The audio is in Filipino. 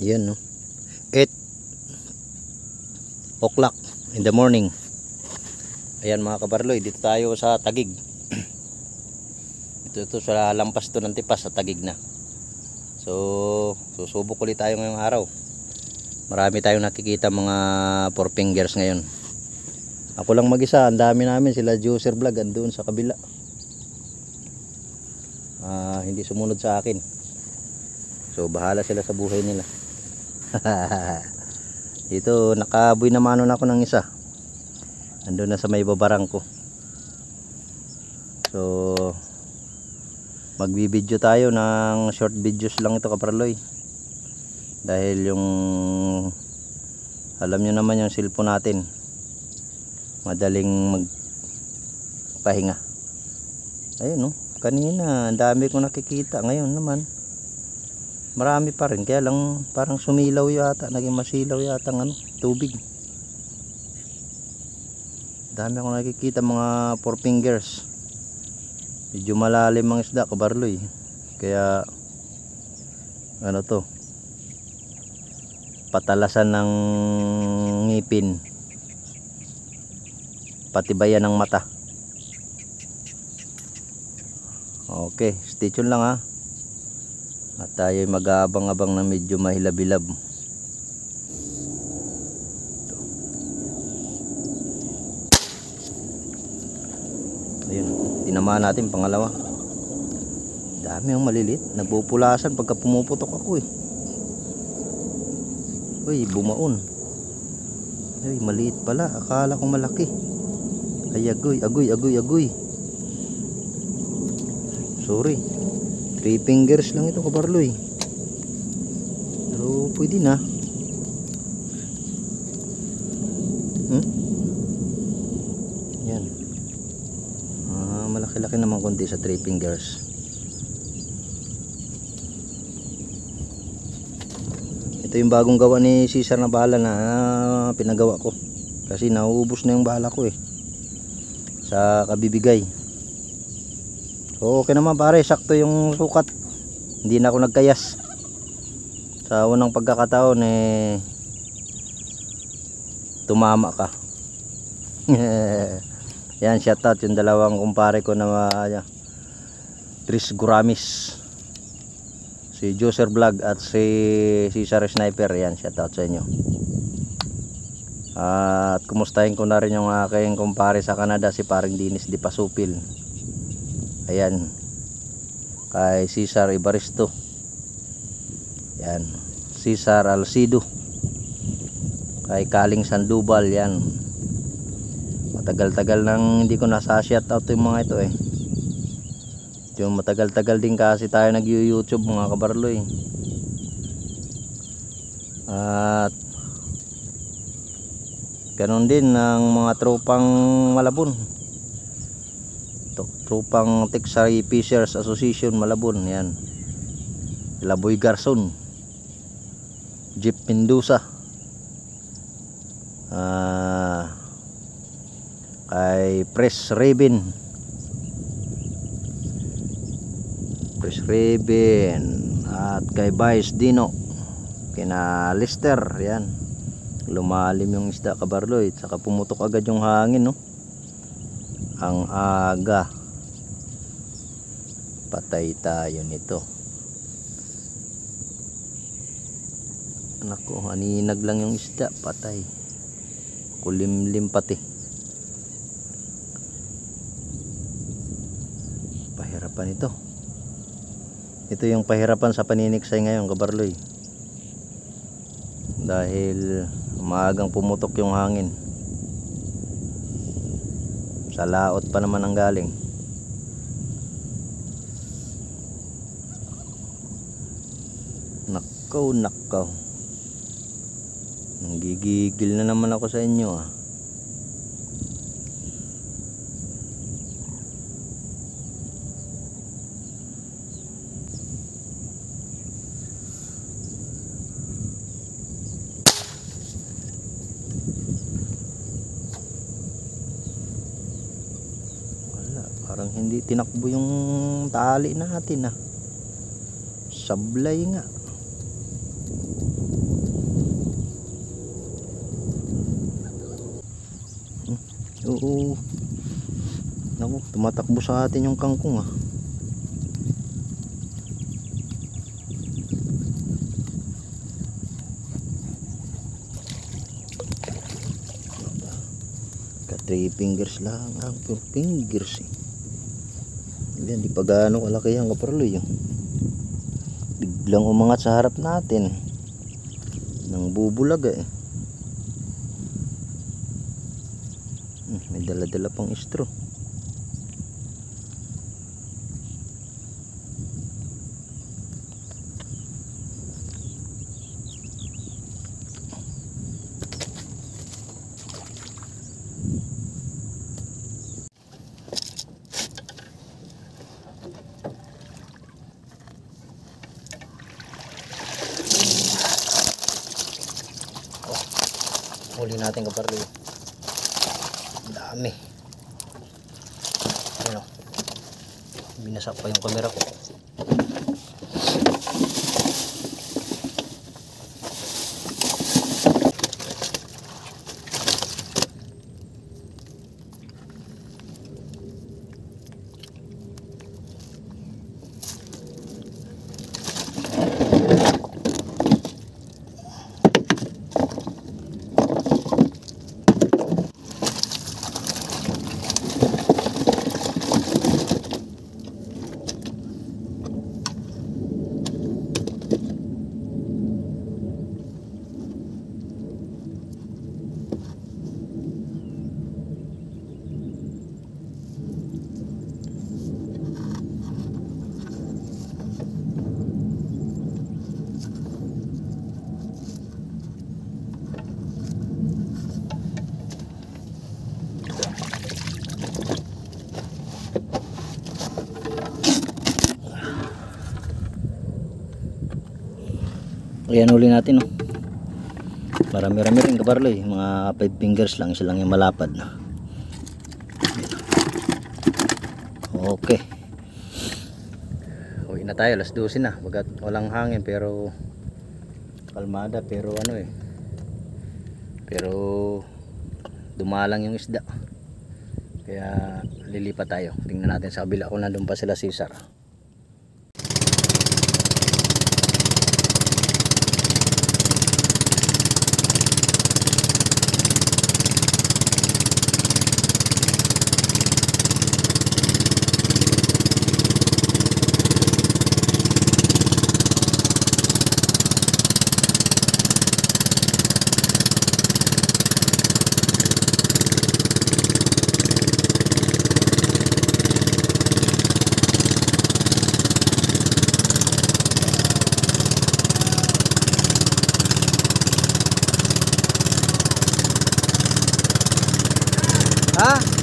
Yan no. 8 o'clock in the morning. Ayan mga kabarloy, dito tayo sa Taguig. Ito sa lampas to ng Tipas sa Taguig na. So susubok ulit tayo ngayong araw. Marami tayong nakikita mga 4 fingers ngayon. Ako lang mag-isa, ang dami namin, sila Juicer Vlog andun sa kabila. Hindi sumunod sa akin. So bahala sila sa buhay nila. Dito nakabuy na mano na ako ng isa. Andun na sa may babarang ko. So magbibideo tayo ng short videos lang ito kaparloy. Dahil yung alam nyo naman yung cellphone natin madaling magpahinga. Ayun no, kanina ang dami kong nakikita, ngayon naman marami pa rin, kaya lang parang sumilaw yata, naging masilaw yata ng tubig. Dami akong nakikita mga 4 fingers. Medyo malalim ang isda kabarloy, kaya ano to, patalasan ng ngipin, patibayan ng mata. Okay, stay tuned lang ha. At tayo mag-aabang-abang na medyo mahilab-hilab. Ayun, tinamaan natin pangalawa. Dami ang malilit, nagpupulasan pagka pumuputok ako eh. Uy, bumaon. Ay, maliit pala, akala ko malaki. Ay, agoy. Sorry, 3 fingers lang ito kabarloy, pero pwede na. Yan, malaki-laki naman konti sa 3 fingers. Ito yung bagong gawa ni Cesar na bala na pinagawa ko, kasi nauubos na yung bala ko eh sa kabibigay. So okay naman pare, sakto yung sukat, hindi na ako nagkayas. Sa unang pagkakataon eh tumama ka. Yan, shoutout yung dalawang kumpare ko na Tris Guramis, si Juicer Vlog at si Cesar Sniper. Yan, shoutout sa inyo. At kumustahin ko na rin yung aking kumpare sa Canada, si paring Dinis Di Pasupil. Ayan, kay Cesar Ibaristo. Yan, Cesar Alcido, kay Kaling Sandoval. Yan, matagal-tagal nang hindi ko nasa shoutout yung mga ito eh. Yung matagal-tagal din kasi tayo nag-YouTube mga kabarloy. At ganun din ng mga tropang Malabon, tropang Texas Fishers Association Malabon. Yan, Laboy Garson, Jeep Mendoza, kay Press Raven, at kay Vice Dino, kina Lister. Yan, lumalim yung isda kabarloy, saka pumutok agad yung hangin no, ang aga. Patay tayo nito. Anak ko, aninag lang yung isda, patay. Kulimlim pati. Pahirapan ito. Ito yung pahirapan sa paniniksay ngayon kabarloy, dahil maagang pumutok yung hangin. Sa laot pa naman ang galing. Nakaw, nanggigigil na naman ako sa inyo ah. Wala, parang hindi tinakbo yung tali natin ah. Sablay nga. Oo. Naku, tumatakbo sa atin yung kangkong ah. Ka 3 fingers lang ang 4 fingers eh. Yan, di pa gaano kalaki ang kaparloy oh. Biglang umangat sa harap natin nang bubulaga eh. May dala-dala pang straw. Huli natin kaparloy. Dami. Ano? Binasak pa yung camera ko. Ayan, huli natin oh. Marami-rami rin kaparloy. Mga 5 fingers lang. Isa lang yung malapad na. Okay. Uwi na tayo. Alas 12 na. Bagat walang hangin pero kalmada. Pero ano eh. Pero dumalang yung isda. Kaya lilipat tayo. Tingnan natin sa kabila kung nandun pa sila Cesar. Ha?